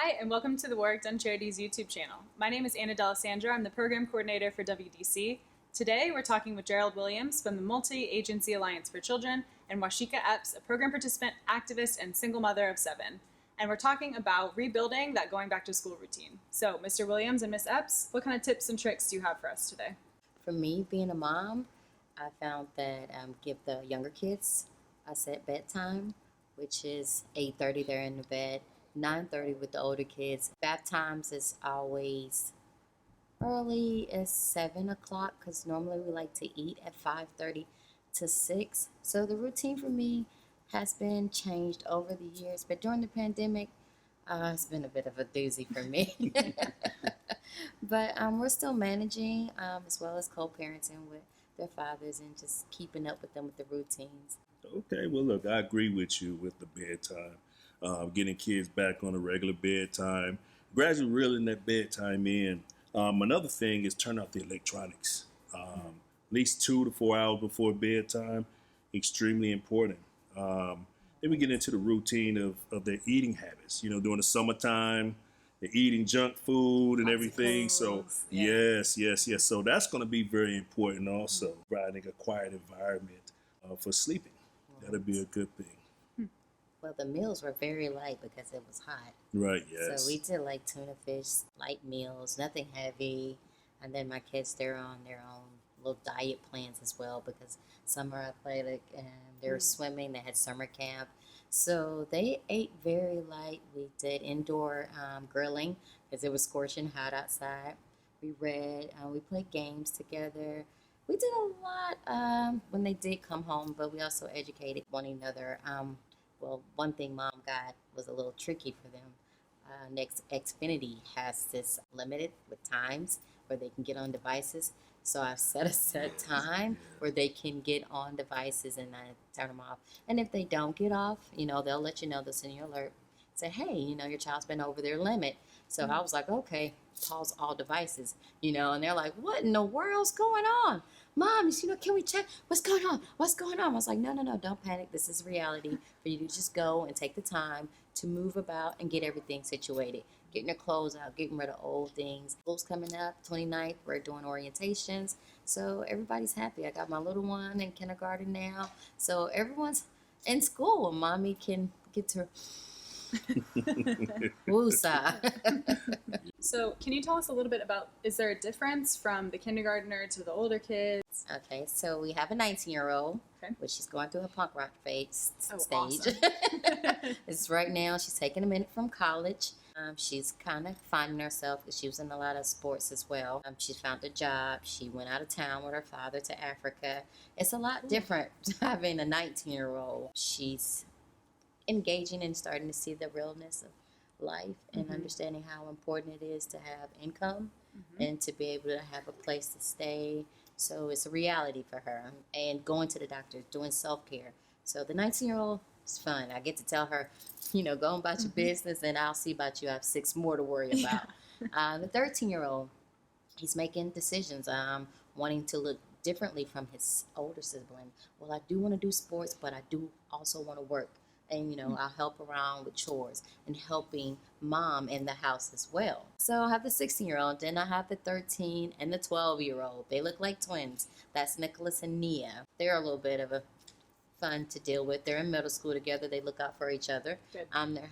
Hi, and welcome to the Warrick Dunn Charities YouTube channel. My name is Anna D'Alessandro. I'm the program coordinator for WDC. Today, we're talking with Gerald Williams from the Multi-Agency Alliance for Children and Washika Epps, a program participant, activist, and single mother of 7. And we're talking about rebuilding that going back to school routine. So, Mr. Williams and Ms. Epps, what kind of tips and tricks do you have for us today? For me, being a mom, I found that give the younger kids a set bedtime, which is 8:30 they're in the bed, 9:30 with the older kids. Bath times is always early as 7 o'clock because normally we like to eat at 5:30 to 6. So the routine for me has been changed over the years, but during the pandemic, it's been a bit of a doozy for me. But we're still managing as well as co-parenting with their fathers and just keeping up with them with the routines. Okay, well, look, I agree with you with the bedtime. Getting kids back on a regular bedtime, gradually reeling that bedtime in. Another thing is turn off the electronics. At least 2 to 4 hours before bedtime, extremely important. Then we get into the routine of their eating habits. You know, during the summertime, they're eating junk food and everything. So yes. So that's going to be very important also, providing a quiet environment for sleeping. That'll be a good thing. Well, the meals were very light because it was hot. Right, yes. So we did like tuna fish, light meals, nothing heavy. And then my kids, they're on their own little diet plans as well because some are athletic and they were swimming. They had summer camp. So they ate very light. We did indoor grilling because it was scorching hot outside. We read, we played games together. We did a lot when they did come home, but we also educated one another. Well, one thing mom got was a little tricky for them. Next, Xfinity has this limited with times where they can get on devices. So I've set a set time where they can get on devices and I turn them off. And if they don't get off, you know, they'll let you know, they'll send you an alert. Say, hey, you know, your child's been over their limit. So I was like, okay, pause all devices, you know, and they're like, what in the world's going on? Mom, you know, can we check? What's going on? What's going on? I was like, no, don't panic. This is reality for you to just go and take the time to move about and get everything situated. Getting your clothes out, getting rid of old things. School's coming up, 29th, we're doing orientations. So everybody's happy. I got my little one in kindergarten now. So everyone's in school. Mommy can get to woosah. So can you tell us a little bit about, is there a difference from the kindergartner to the older kids? Okay, so we have a 19-year-old, which she's going through a punk rock phase stage. Awesome. It's right now, she's taking a minute from college. She's kind of finding herself because she was in a lot of sports as well. She found a job. She went out of town with her father to Africa. It's a lot different having a 19-year-old. She's engaging and starting to see the realness of life and understanding how important it is to have income and to be able to have a place to stay. So it's a reality for her. And going to the doctor, doing self-care. So the 19-year-old is fun. I get to tell her, you know, go about your business and I'll see about you. I have 6 more to worry about. The 13-year-old, he's making decisions, wanting to look differently from his older sibling. Well, I do want to do sports, but I do also want to work. And, you know, I'll help around with chores and helping mom in the house as well. So I have the 16-year-old, then I have the 13 and the 12-year-old. They look like twins. That's Nicholas and Nia. They're a little bit of a fun to deal with. They're in middle school together. They look out for each other. They're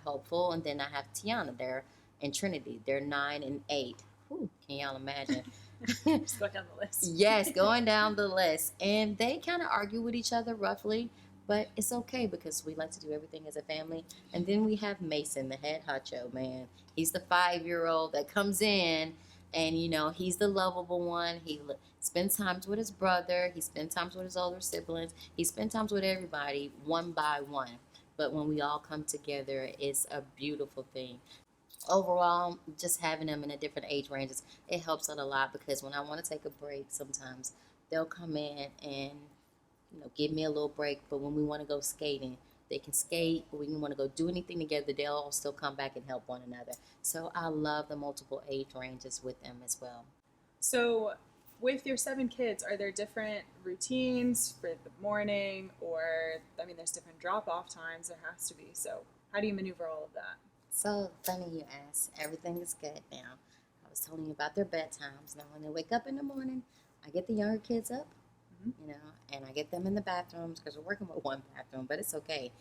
helpful. And then I have Tiana. They're in Trinity. They're 9 and 8. Whew, can y'all imagine? Just go down the list. Yes, going down the list. And they kind of argue with each other roughly. But it's okay because we like to do everything as a family. And then we have Mason, the head honcho, man. He's the 5-year-old that comes in and, you know, he's the lovable one. He spends times with his brother. He spends times with his older siblings. He spends times with everybody one by one. But when we all come together, it's a beautiful thing. Overall, just having them in a different age ranges, it helps out a lot because when I want to take a break, sometimes they'll come in and, you know, give me a little break, but when we want to go skating, they can skate, or we want to go do anything together, they'll all still come back and help one another. So I love the multiple age ranges with them as well. So with your 7 kids, are there different routines for the morning or, I mean, there's different drop-off times, there has to be. So how do you maneuver all of that? So funny you ask. Everything is good now. I was telling you about their bedtimes. Now, when they wake up in the morning, I get the younger kids up, and I get them in the bathrooms because we're working with one bathroom, but it's okay.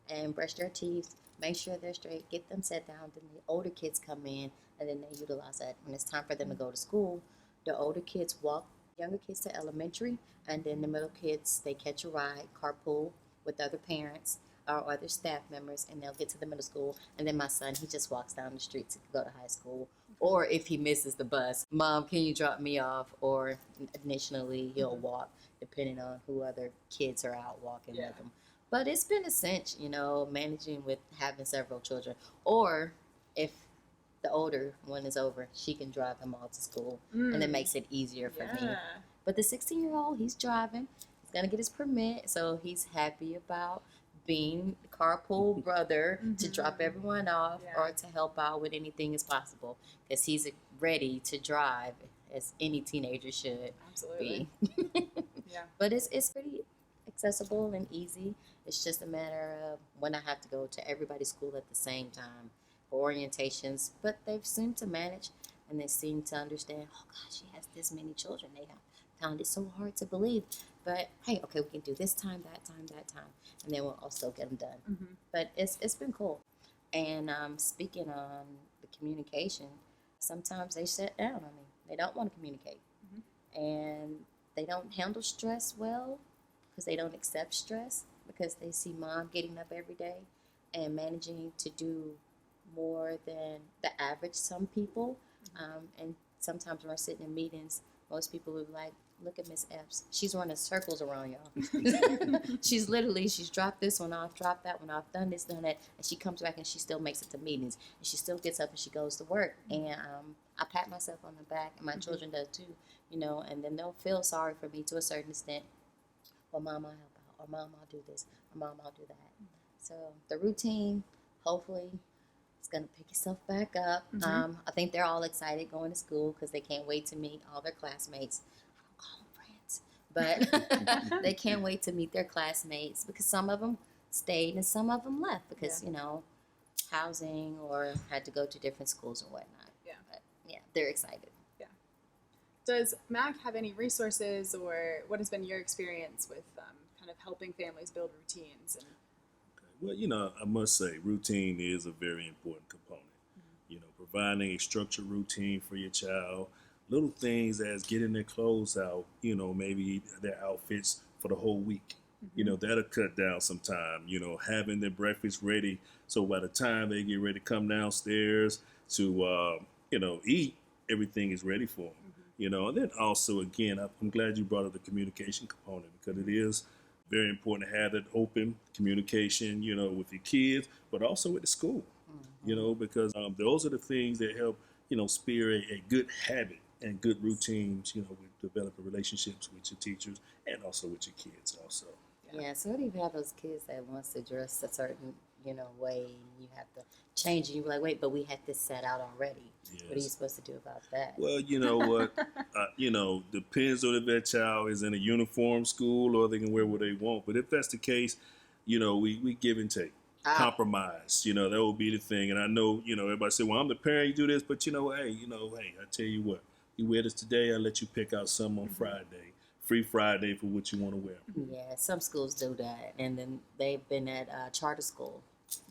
And brush their teeth, make sure they're straight, get them set down. Then the older kids come in, and then they utilize that. When it's time for them to go to school, the older kids walk younger kids to elementary, and then the middle kids, they catch a ride, carpool with other parents or other staff members, and they'll get to the middle school. And then my son, he just walks down the street to go to high school. Or if he misses the bus, Mom, can you drop me off? Or initially, he'll walk, depending on who other kids are out walking with him. But it's been a cinch, managing with having several children. Or if the older one is over, she can drive them all to school, and it makes it easier for me. But the 16-year-old, he's driving. He's going to get his permit, so he's happy about being the carpool brother to drop everyone off or to help out with anything as possible, because he's ready to drive, as any teenager should be. But it's pretty accessible and easy. It's just a matter of when I have to go to everybody's school at the same time for orientations, but they've seemed to manage, and they seem to understand, oh gosh, she has this many children. They have found it so hard to believe, but hey, okay, we can do this time, that time, and then we'll also get them done. But it's been cool. And speaking on the communication, sometimes they shut down on me. They don't want to communicate, and they don't handle stress well because they don't accept stress, because they see Mom getting up every day and managing to do more than the average some people. And sometimes when we're sitting in meetings, most people would be like, look at Miss Epps. She's running circles around y'all. she's dropped this one off, dropped that one off, done this, done that, and she comes back and she still makes it to meetings, and she still gets up and she goes to work. And I pat myself on the back, and my children do too, and then they'll feel sorry for me to a certain extent. Well, Mom, I'll help out, or Mom, I'll do this, or Mom, I'll do that. So the routine, hopefully, it's going to pick itself back up. I think they're all excited going to school because they can't wait to meet all their classmates. I don't call them friends, but they can't wait to meet their classmates, because some of them stayed and some of them left because, housing or had to go to different schools or whatnot. But, they're excited. Does MAAC have any resources, or what has been your experience with kind of helping families build routines? Well, I must say, routine is a very important component. Providing a structured routine for your child, little things as getting their clothes out, maybe their outfits for the whole week. That'll cut down some time, having their breakfast ready, so by the time they get ready to come downstairs to, eat, everything is ready for them. And then also, again, I'm glad you brought up the communication component, because it is very important to have that open communication, with your kids, but also with the school, because those are the things that help, spear a good habit and good routines, with developing relationships with your teachers and also with your kids also. So what if you have those kids that wants to dress a certain, way, and you have to change, and you're like, wait, but we had this set out already. Yes. What are you supposed to do about that? Well, you know what? Depends on if that child is in a uniform school or they can wear what they want. But if that's the case, we give and take. Compromise, that will be the thing. And I know, everybody say, well, I'm the parent, you do this, but hey, I tell you what, you wear this today, I'll let you pick out some on Friday. Free Friday for what you want to wear. Yeah, some schools do that. And then they've been at charter school.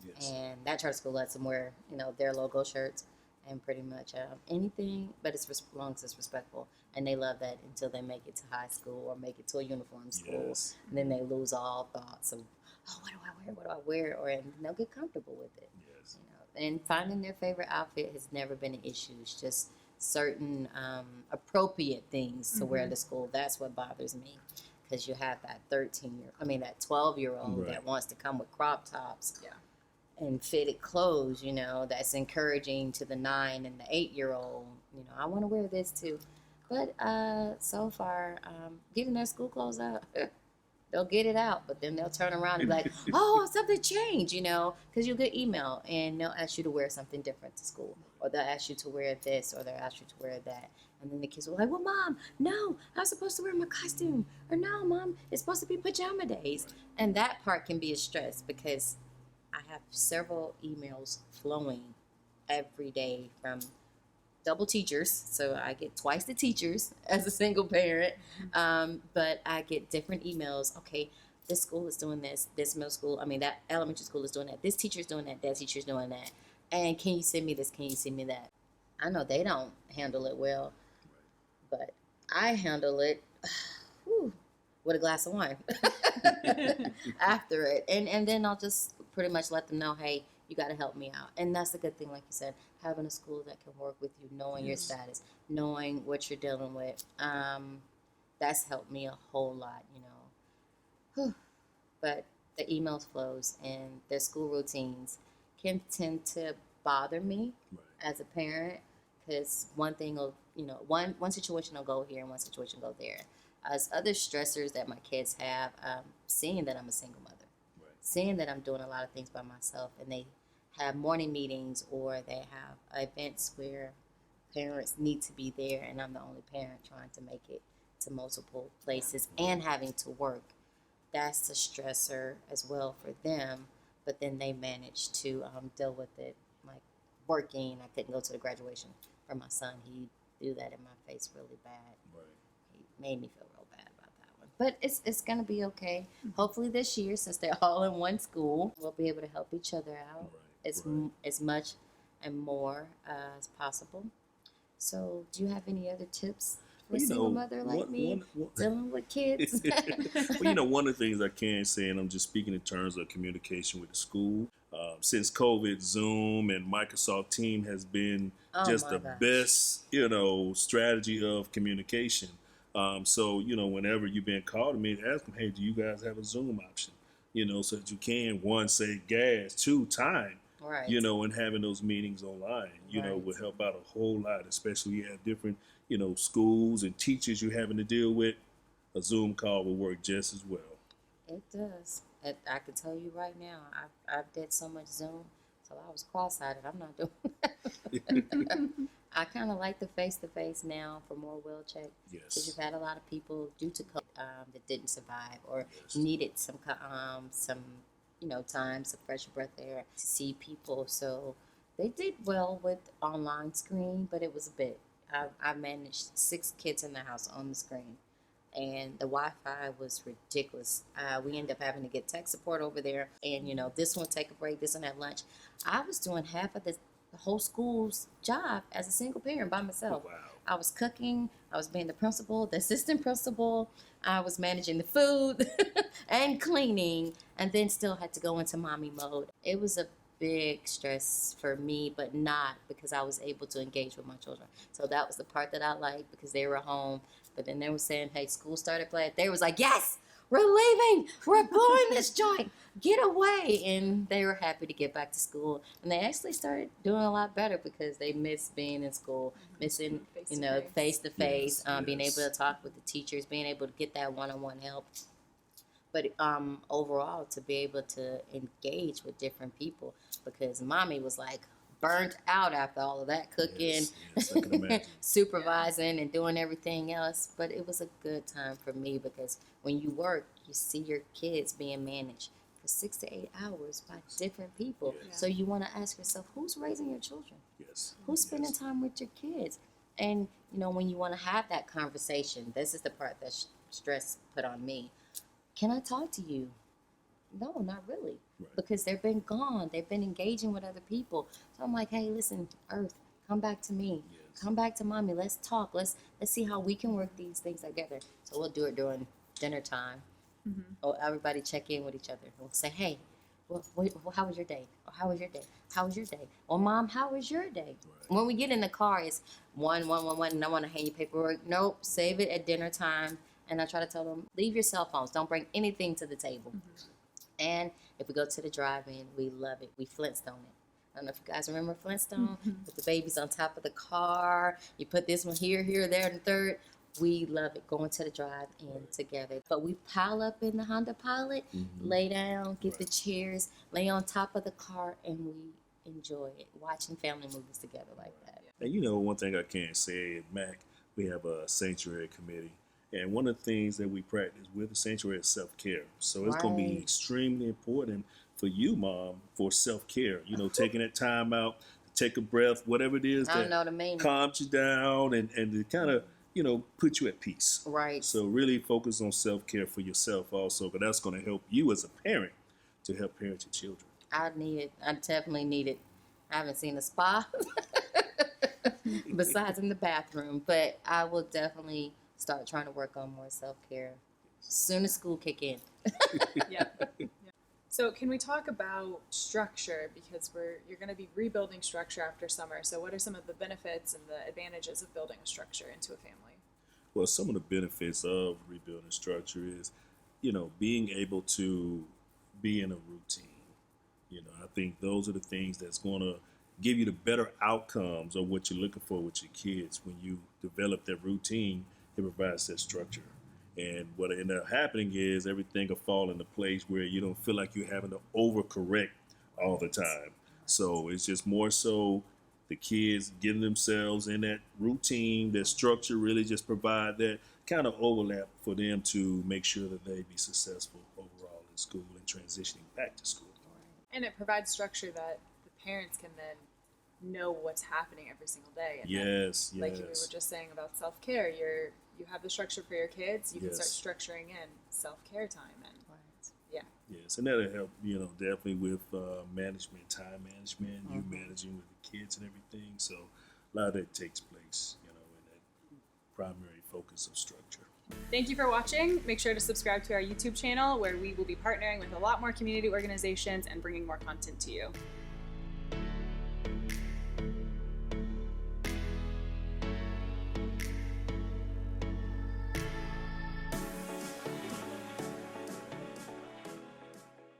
Yes. And that charter school lets them wear, their logo shirts and pretty much anything, but as long as it's respectful. And they love that until they make it to high school or make it to a uniform school. Yes. And then they lose all thoughts of, oh, what do I wear? What do I wear? And they'll get comfortable with it. Yes. And finding their favorite outfit has never been an issue. It's just certain appropriate things to wear to school. That's what bothers me, because you have that 12-year-old that wants to come with crop tops and fitted clothes, that's encouraging to the 9 and the 8-year-old. I want to wear this too. But so far, getting their school clothes out, they'll get it out, but then they'll turn around and be like, oh, something changed, because you'll get email and they'll ask you to wear something different to school, or they'll ask you to wear this, or they'll ask you to wear that. And then the kids will be like, well, Mom, no, I'm supposed to wear my costume. Or no, Mom, it's supposed to be pajama days. And that part can be a stress, because I have several emails flowing every day from double teachers, so I get twice the teachers as a single parent. But I get different emails. Okay, this school is doing this. This middle school, that elementary school is doing that. This teacher's doing that. That teacher's doing that. And can you send me this? Can you send me that? I know they don't handle it well, but I handle it with a glass of wine after it. And then I'll just pretty much let them know, hey, you got to help me out. And that's a good thing, like you said, having a school that can work with you, knowing your status, knowing what you're dealing with. That's helped me a whole lot, But the emails flows and their school routines can tend to bother me as a parent, because one thing will, one situation will go here and one situation will go there. As other stressors that my kids have, seeing that I'm a single mother, seeing that I'm doing a lot of things by myself, and they have morning meetings or they have events where parents need to be there and I'm the only parent trying to make it to multiple places and having to work. That's a stressor as well for them, but then they manage to deal with it, like working. I couldn't go to the graduation for my son. He threw that in my face really bad. He made me feel real bad about that one. But it's going to be okay. Hopefully this year, since they're all in one school, we'll be able to help each other out as much and more as possible. So do you have any other tips for a single mother like me dealing with kids? Well, one of the things I can say, and I'm just speaking in terms of communication with the school, since COVID, Zoom and Microsoft Teams has been just the best, strategy of communication. So, whenever you've been called to me, ask them, hey, do you guys have a Zoom option? So that you can, one, save gas, two, time. Right. And having those meetings online, will help out a whole lot, especially you have different, schools and teachers you're having to deal with. A Zoom call will work just as well. It does. I can tell you right now, I've did so much Zoom, so I was cross-eyed. I'm not doing that. I kind of like the face-to-face now for more well check. Yes. Because you've had a lot of people due to COVID that didn't survive or needed some time, some fresh breath air to see people. So they did well with online screen, but it was a bit. I managed 6 kids in the house on the screen, and the Wi-Fi was ridiculous. We ended up having to get tech support over there, and this one take a break, this one have lunch. I was doing half of the whole school's job as a single parent by myself. Wow. I was cooking, I was being the principal, the assistant principal, I was managing the food and cleaning, and then still had to go into mommy mode. It was a big stress for me, but not because I was able to engage with my children. So that was the part that I liked, because they were home. But then they were saying, hey, school started playing. They was like, yes, we're leaving. We're blowing this joint. Get away. And they were happy to get back to school. And they actually started doing a lot better because they missed being in school, missing, face-to-face, being able to talk with the teachers, being able to get that one-on-one help. But overall, to be able to engage with different people, because mommy was like burnt out after all of that cooking, I can imagine. supervising and doing everything else. But it was a good time for me, because when you work, you see your kids being managed for 6 to 8 hours by different people. Yes. So you want to ask yourself, who's raising your children? Yes. Who's spending time with your kids? And, when you want to have that conversation, this is the part that stress put on me. Can I talk to you? No, not really. Right. Because they've been gone. They've been engaging with other people. So I'm like, hey, listen, Earth, come back to me. Yes. Come back to mommy. Let's talk. Let's see how we can work these things together. So we'll do it during dinner time. Mm-hmm. Or everybody check in with each other. We'll say, hey, well, how was your day? Or how was your day? How was your day? Well, Mom, how was your day? Right. When we get in the car, it's 1, and I want to hand you paperwork. Nope, save it at dinner time. And I try to tell them, leave your cell phones. Don't bring anything to the table. Mm-hmm. And if we go to the drive-in, we love it. We Flintstone it. I don't know if you guys remember Flintstone. Put the babies on top of the car. You put this one here, there, and the third. We love it, going to the drive-in together. But we pile up in the Honda Pilot, lay down, get the chairs, lay on top of the car, and we enjoy it, watching family movies together like that. And one thing I can say at MAAC, we have a sanctuary committee. And one of the things that we practice with the sanctuary is self-care. So it's going to be extremely important for you, Mom, for self-care. Taking that time out to take a breath, whatever it is I don't that know what I mean. calms you down and to kind of, put you at peace. Right. So really focus on self-care for yourself also, but that's going to help you as a parent to help parent your children. I need it. I definitely need it. I haven't seen a spa besides in the bathroom, but I will definitely start trying to work on more self-care as soon as school kick in. Yeah. So can we talk about structure, because you're going to be rebuilding structure after summer. So what are some of the benefits and the advantages of building a structure into a family? Well, some of the benefits of rebuilding structure is, being able to be in a routine. I think those are the things that's going to give you the better outcomes of what you're looking for with your kids. When you develop that routine, it provides that structure. And what ended up happening is everything will fall into place where you don't feel like you're having to overcorrect all the time. So it's just more so the kids getting themselves in that routine, that structure really just provide that kind of overlap for them to make sure that they be successful overall in school and transitioning back to school. And it provides structure that the parents can then know what's happening every single day. And Yes. like we were just saying about self-care, you have the structure for your kids. You can Yes. start structuring in self-care time, and Yes, and that'll help, definitely with management, time management, you managing with the kids and everything. So a lot of that takes place, in that primary focus of structure. Thank you for watching. Make sure to subscribe to our YouTube channel, where we will be partnering with a lot more community organizations and bringing more content to you.